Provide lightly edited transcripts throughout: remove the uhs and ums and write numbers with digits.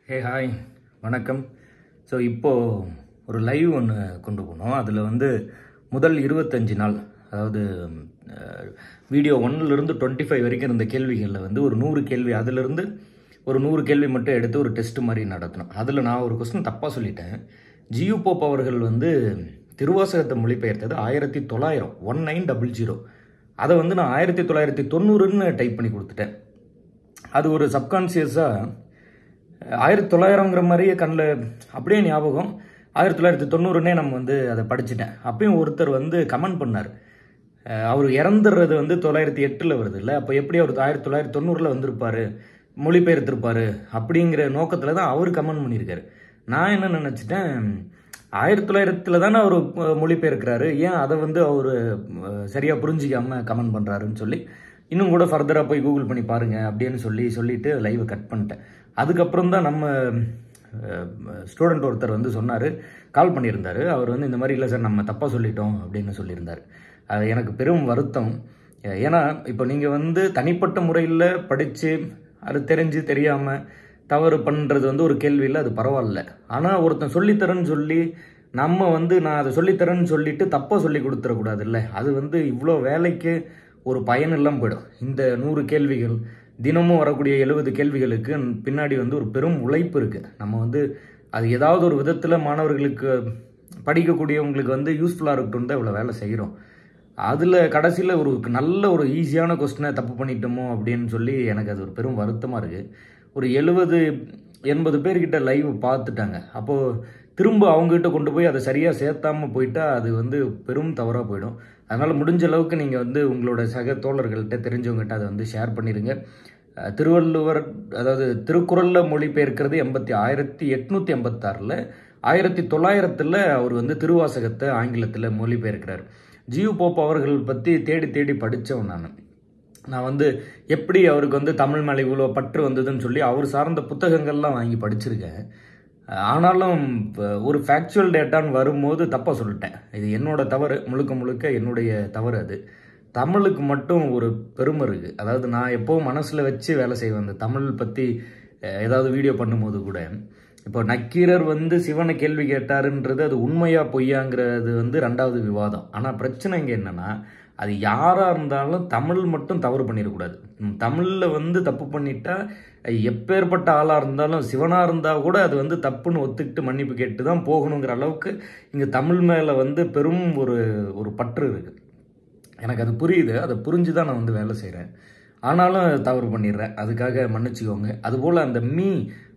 Hey hi வணக்கம். So இப்போது ஒரு லைவ் ஒன்று கொண்டு போனோம். அதில் வந்து முதல் 25 நாள், அதாவது வீடியோ 1லேருந்து 25 வரைக்கும் இருந்த கேள்விகளில் வந்து ஒரு 100 கேள்வி, அதிலிருந்து ஒரு 100 கேள்வி மட்டும் எடுத்து ஒரு டெஸ்ட் மாதிரி நடத்தணும். அதில் நான் ஒரு கொஸ்டின் தப்பாக சொல்லிட்டேன். ஜியு போப் அவர்கள் வந்து திருவாசகத்தை மொழிபெயர்த்தது 1900. அதை வந்து நான் 1990ன்னு டைப் பண்ணி கொடுத்துட்டேன். அது ஒரு சப்கான்சியஸாக 1900ங்கிற மாதிரியே கண்ணில் அப்படியே ஞாபகம். 1990ன்னே நம்ம வந்து அதை படிச்சுட்டேன். அப்பயும் ஒருத்தர் வந்து கமெண்ட் பண்ணார், அவர் இறந்துடுறது வந்து 908 வருது இல்லை, அப்போ எப்படி அவர் 1990 வந்திருப்பார், மொழிபெயர்த்திருப்பார் அப்படிங்கிற நோக்கத்தில் தான் அவர் கமெண்ட் பண்ணியிருக்காரு. நான் என்ன நினச்சிட்டேன், 1900 தானே அவர் மொழிபெயர்க்கிறாரு, ஏன் அதை வந்து அவர் சரியாக புரிஞ்சிக்காமல் கமெண்ட் பண்ணுறாருன்னு சொல்லி இன்னும் கூட ஃபர்தராக போய் கூகுள் பண்ணி பாருங்கள் அப்படின்னு சொல்லிட்டு லைவை கட் பண்ணிட்டேன். அதுக்கப்புறம் தான் நம்ம ஸ்டூடெண்ட் ஒருத்தர் வந்து சொன்னார், கால் பண்ணியிருந்தார். அவர் வந்து இந்த மாதிரி இல்லை சார், நம்ம தப்பாக சொல்லிட்டோம் அப்படின்னு சொல்லியிருந்தார். அது எனக்கு பெரும் வருத்தம். ஏன்னா இப்போ நீங்கள் வந்து தனிப்பட்ட முறையில் படித்து அது தெரிஞ்சு தெரியாமல் தவறு பண்ணுறது வந்து ஒரு கேள்வியில் அது பரவாயில்ல. ஆனால் ஒருத்தன் சொல்லித்தரேன்னு சொல்லி நம்ம வந்து நான் அதை சொல்லித்தரேன்னு சொல்லிட்டு தப்பாக சொல்லி கொடுத்துடக்கூடாது இல்லை. அது வந்து இவ்வளோ வேலைக்கு ஒரு பயன் இல்லாமல் போயிடும். இந்த 100 கேள்விகள், தினமும் வரக்கூடிய 70 கேள்விகளுக்கு பின்னாடி வந்து ஒரு பெரும் உழைப்பு இருக்குது. நம்ம வந்து அது ஏதாவது ஒரு விதத்தில் மாணவர்களுக்கு படிக்கக்கூடியவங்களுக்கு வந்து யூஸ்ஃபுல்லாக இருக்கட்டும் தான் இவ்வளோ வேலை செய்கிறோம். அதில் கடைசியில் ஒரு நல்ல ஒரு ஈஸியான கொஸ்டினை தப்பு பண்ணிட்டோமோ அப்படின்னு சொல்லி எனக்கு அது ஒரு பெரும் வருத்தமாக இருக்குது. ஒரு 70-80 பேர்கிட்ட லைவ் பார்த்துட்டாங்க. அப்போது திரும்ப அவங்ககிட்ட கொண்டு போய் அதை சரியாக சேர்த்தாமல் போயிட்டா அது வந்து பெரும் தவறாக போயிடும். அதனால் முடிஞ்ச அளவுக்கு நீங்கள் வந்து உங்களோட சக தோழர்கள்ட்ட தெரிஞ்சவங்ககிட்ட அதை வந்து ஷேர் பண்ணிடுங்க. திருவள்ளுவர், அதாவது திருக்குறளில் மொழிபெயர்க்கிறது 1886, 1900 அவர் வந்து திருவாசகத்தை ஆங்கிலத்தில் மொழிபெயர்க்கிறார். ஜியு போப் அவர்கள் பற்றி தேடி படித்தவன் நான் வந்து எப்படி அவருக்கு வந்து தமிழ் மேலே இவ்வளோ பற்று வந்ததுன்னு சொல்லி அவர் சார்ந்த புத்தகங்கள்லாம் வாங்கி படிச்சிருக்கேன். ஆனாலும் ஒரு ஃபேக்சுவல் டேட்டான்னு வரும்போது தப்பாக சொல்லிட்டேன். இது என்னோட தவறு, முழுக்க என்னுடைய தவறு. அது தமிழுக்கு மட்டும் ஒரு பெருமை இருக்குது. அதாவது நான் எப்போவும் மனசில் வச்சு வேலை செய்வேன். அந்த தமிழ் பற்றி ஏதாவது வீடியோ பண்ணும்போது கூட, இப்போ நக்கீரர் வந்து சிவனை கேள்வி கேட்டாருன்றது அது உண்மையா பொய்யாங்கிறது வந்து 2வது விவாதம். ஆனால் பிரச்சனை இங்கே என்னென்னா, அது யாராக இருந்தாலும் தமிழ் மட்டும் தவறு பண்ணிடக்கூடாது. தமிழில் வந்து தப்பு பண்ணிட்டா எப்பேற்பட்ட ஆளாக இருந்தாலும், சிவனாக இருந்தால் கூட அது வந்து தப்புன்னு ஒத்துக்கிட்டு மன்னிப்பு கேட்டு தான் போகணுங்கிற அளவுக்கு இங்கே தமிழ் மேலே வந்து பெரும் ஒரு பற்று இருக்குது. எனக்கு அது புரியுது, அதை புரிஞ்சு தான் நான் வந்து வேலை செய்கிறேன். ஆனாலும் தவறு பண்ணிடுறேன், அதுக்காக மன்னிச்சுக்கோங்க. அதுபோல் அந்த மீ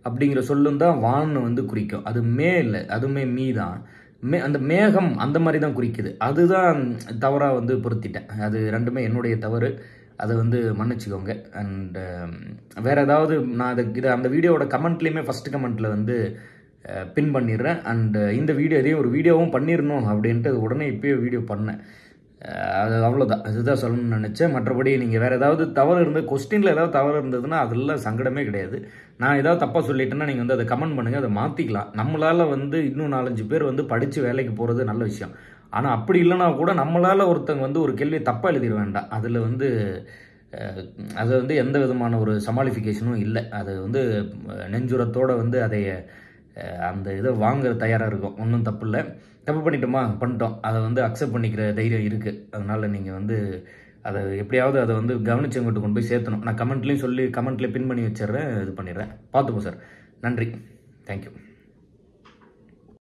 அப்படிங்கிற சொல்லும் தான் வான்னு வந்து குறிக்கும். அது மே இல்லை, அதுவுமே மீ தான். அந்த மேகம் அந்த மாதிரி தான் குறிக்குது. அதுதான் தவறாக வந்து பொருத்திட்டேன். அது ரெண்டுமே என்னுடைய தவறு, அதை வந்து மன்னிச்சுக்கோங்க. அண்ட் வேறு ஏதாவது நான் இதை அந்த வீடியோவோட கமெண்ட்லேயுமே ஃபஸ்ட்டு கமெண்ட்டில் வந்து பின் பண்ணிடுறேன். அண்ட் இந்த இதையும் ஒரு வீடியோவும் பண்ணிடணும் அப்படின்ட்டு உடனே இப்போயே வீடியோ பண்ணேன். அது அவ்வளோதான், இதுதான் சொல்லணும்னு நினச்சேன். மற்றபடி நீங்கள் வேறு ஏதாவது தவறு இருந்து, கொஸ்டினில் ஏதாவது தவறு இருந்ததுன்னா அதெல்லாம் சங்கடமே கிடையாது. நான் ஏதாவது தப்பாக சொல்லிட்டேன்னா நீங்கள் வந்து அதை கமெண்ட் பண்ணுங்கள், அதை மாற்றிக்கலாம். நம்மளால் வந்து இன்னும் 4-5 பேர் வந்து படித்து வேலைக்கு போகிறது நல்ல விஷயம். ஆனால் அப்படி இல்லைனா கூட நம்மளால் ஒருத்தங்க வந்து ஒரு கேள்வியை தப்பாக எழுதிட வேண்டாம். அதில் வந்து அது வந்து எந்த விதமான ஒரு சமாளிஃபிகேஷனும் இல்லை. அது வந்து நெஞ்சுரத்தோடு வந்து அந்த இதை வாங்க தயாராக இருக்கும். ஒன்றும் தப்பு இல்லை. தப்பு பண்ணிட்டோம், அதை வந்து அக்செப்ட் பண்ணிக்கிற தைரியம் இருக்குது. அதனால் நீங்கள் வந்து அதை எப்படியாவது அதை வந்து கவனிச்சவங்ககிட்ட கொண்டு போய் சேர்த்தணும். நான் கமெண்ட்லேயும் சொல்லி கமெண்ட்லேயே பின் பண்ணி வச்சிடுறேன், இது பண்ணிடுறேன். பார்த்துப்போம் சார். நன்றி, தேங்க்யூ.